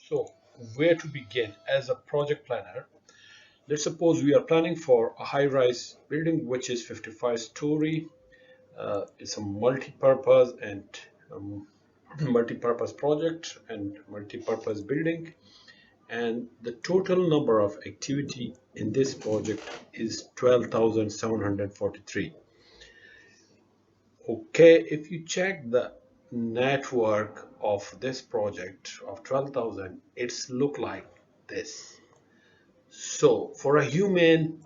So, where to begin as a project planner? Let's suppose we are planning for a high-rise building which is 55-story. It's a multi-purpose and um, multi-purpose project and multi-purpose building. And the total number of activity in this project is 12,743. Okay, if you check the network of this project of 12,000, it's look like this. So for a human,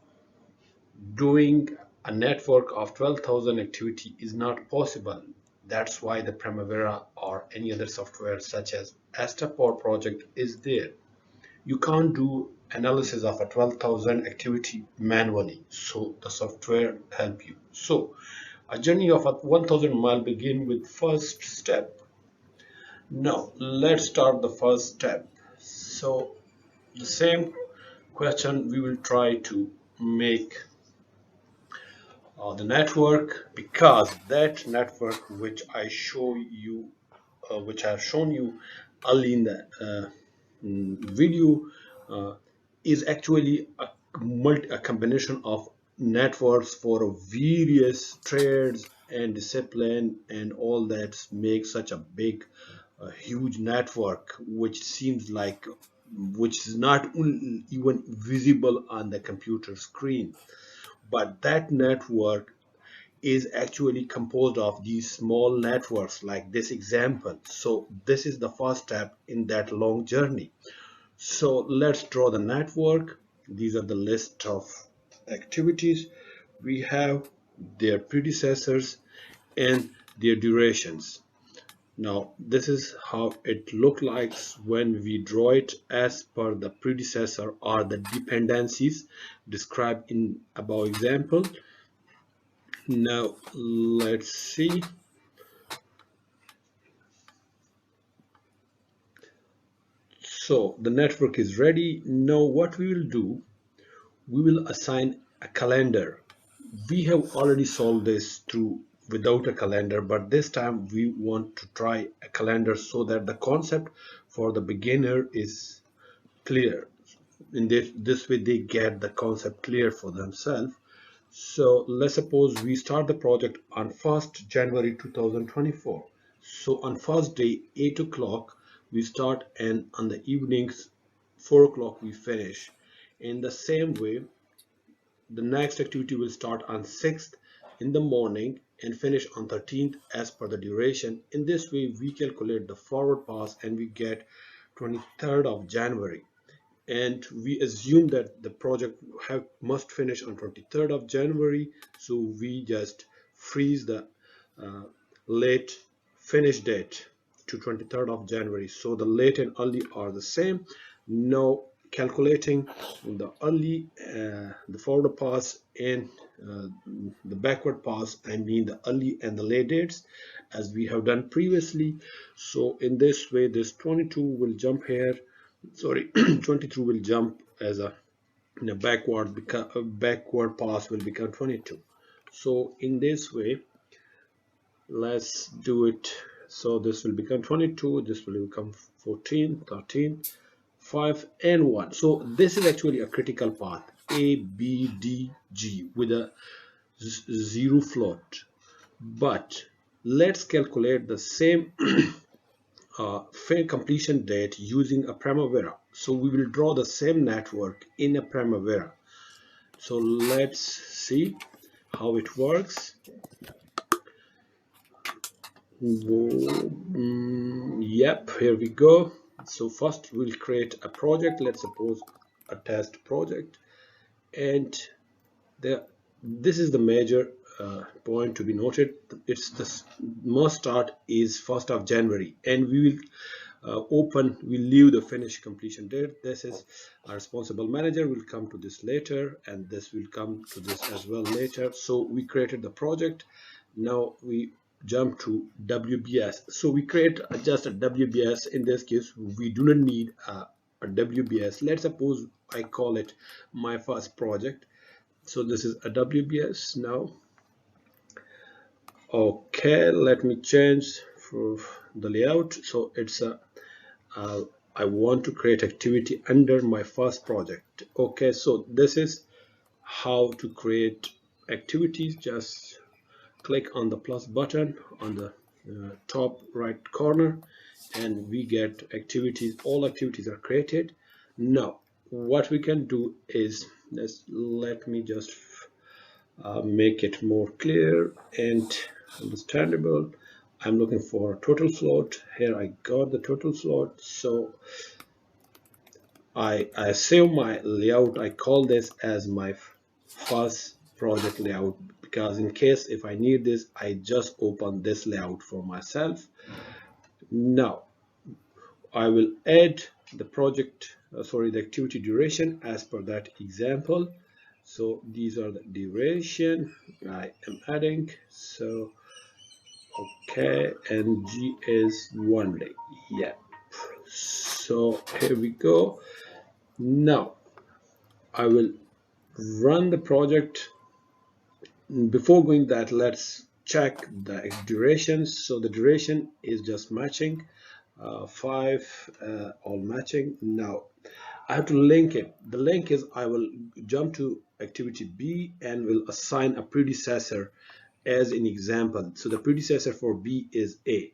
doing a network of 12,000 activity is not possible. That's why the Primavera or any other software such as Astap or project is there. You can't do analysis of a 12,000 activity manually, so the software help you. So a journey of a 1,000 mile begin with first step. Now let's start the first step. So the same question we will try to make the network, because that network which I have shown you early in the video, uh, is actually a combination of networks for various trades and discipline, and all that makes such a big, huge network, which seems like which is not even visible on the computer screen. But that network is actually composed of these small networks like this example. So this is the first step in that long journey. So let's draw the network. These are the list of activities. We have their predecessors and their durations. Now this is how it looks like when we draw it as per the predecessor or the dependencies described in above example. Now let's see. So the network is ready. Now what we will do, we will assign a calendar. We have already solved this through without a calendar, but this time we want to try a calendar so that the concept for the beginner is clear. In this way they get the concept clear for themselves. So let's suppose we start the project on 1st January 2024. So on first day 8 o'clock we start, and on the evenings 4 o'clock we finish. In the same way, the next activity will start on 6th in the morning and finish on 13th as per the duration. In this way we calculate the forward pass and we get 23rd of January, and we assume that the project must finish on 23rd of January, so we just freeze the uh, late finish date to 23rd of January. So the late and early are the same. Now calculating the early, the forward pass and uh, the backward pass, I mean the early and the late dates, as we have done previously. So in this way this 22 will jump here, sorry, 23 will jump as a backward, because a backward pass will become 22. So in this way let's do it. So this will become 22, this will become 14, 13, 5 and 1. So this is actually a critical path, A, B, D, G, with a zero float. But let's calculate the same fair completion date using a Primavera. So we will draw the same network in a Primavera. So let's see how it works. Yep, here we go. So first we'll create a project. Let's suppose a test project, and this is the major point to be noted. It's the must start is 1st of January, and we will we leave the finish completion date. This is our responsible manager will come to this later, and this will come to this as well later. So we created the project. Now we jump to WBS. So we create just a WBS. In this case we do not need a WBS. Let's suppose I call it my first project. So this is a WBS now. Okay, let me change for the layout. So it's a I want to create activity under my first project. Okay, so this is how to create activities. Just click on the plus button on the top right corner and we get activities. All activities are created. Now what we can do is, let me just make it more clear and understandable. I'm looking for a total float. Here I got the total float. So I save my layout. I call this as my first project layout, because in case if I need this, I just open this layout for myself. Now I will add the project, the activity duration as per that example. So these are the duration I am adding. So okay, and G is 1 day. Yeah. So here we go. Now I will run the project. Before going that, let's check the durations. So the duration is just matching, 5, all matching. Now I have to link it. The link is, I will jump to activity B and will assign a predecessor as an example. So the predecessor for B is A.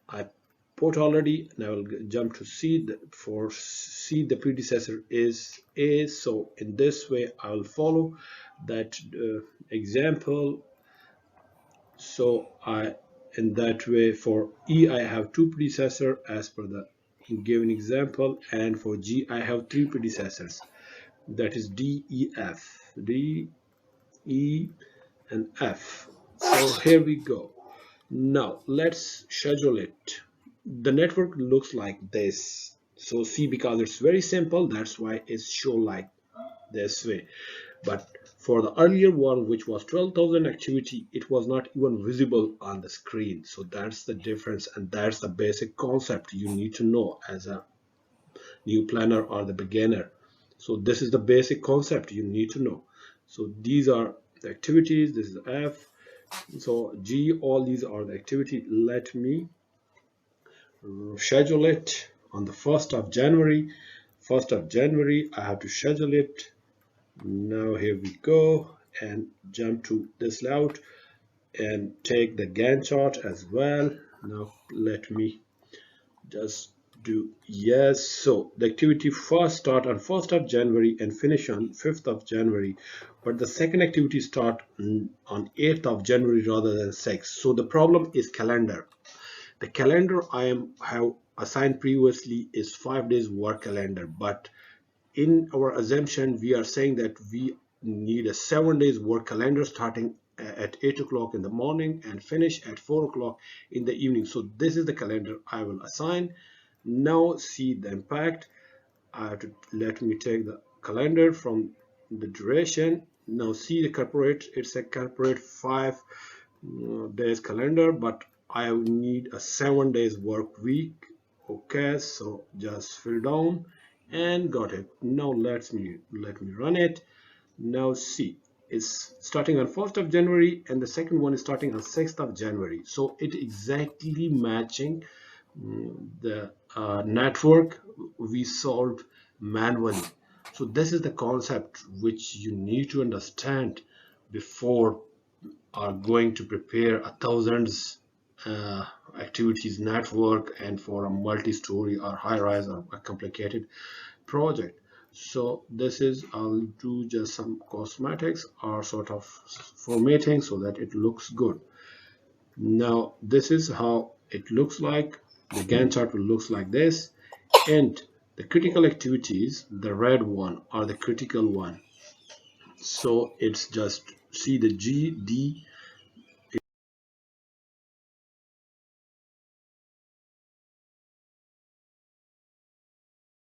I put already, and I will jump to C. For C, the predecessor is A. So in this way, I will follow that example. So in that way, for E, I have 2 predecessors as per the given example, and for G, I have 3 predecessors. That is D, E, F. D, E, and F. So here we go. Now let's schedule it. The network looks like this. So see, because it's very simple, that's why it's shown like this way. But for the earlier one, which was 12,000 activity, it was not even visible on the screen. So that's the difference, and that's the basic concept you need to know as a new planner or the beginner. So this is the basic concept you need to know. So these are the activities. This is F. So G, all these are the activity. Let me schedule it on the 1st of January. 1st of January, I have to schedule it. Now here we go, and jump to this layout and take the Gantt chart as well. Now let me just do yes. So the activity first start on 1st of January and finish on 5th of January, but the second activity start on 8th of January rather than 6th. So the problem is calendar. The calendar I have assigned previously is 5 days work calendar, but in our assumption we are saying that we need a 7 days work calendar starting at 8 o'clock in the morning and finish at 4 o'clock in the evening. So this is the calendar I will assign. Now see the impact. I have to, let me take the calendar from the duration. Now see the corporate, it's a corporate 5 days calendar, but I need a 7 days work week. Okay, so just fill down and got it. Now let me run it. Now see, it's starting on 1st of January and the second one is starting on 6th of January. So it exactly matching the network we solved manually. So this is the concept which you need to understand before are going to prepare a thousands activities network and for a multi-story or high-rise or a complicated project. So this is, I'll do just some cosmetics or sort of formatting so that it looks good. Now this is how it looks like. The Gantt chart will looks like this, and the critical activities, the red one, are the critical one. So it's just see the G, D,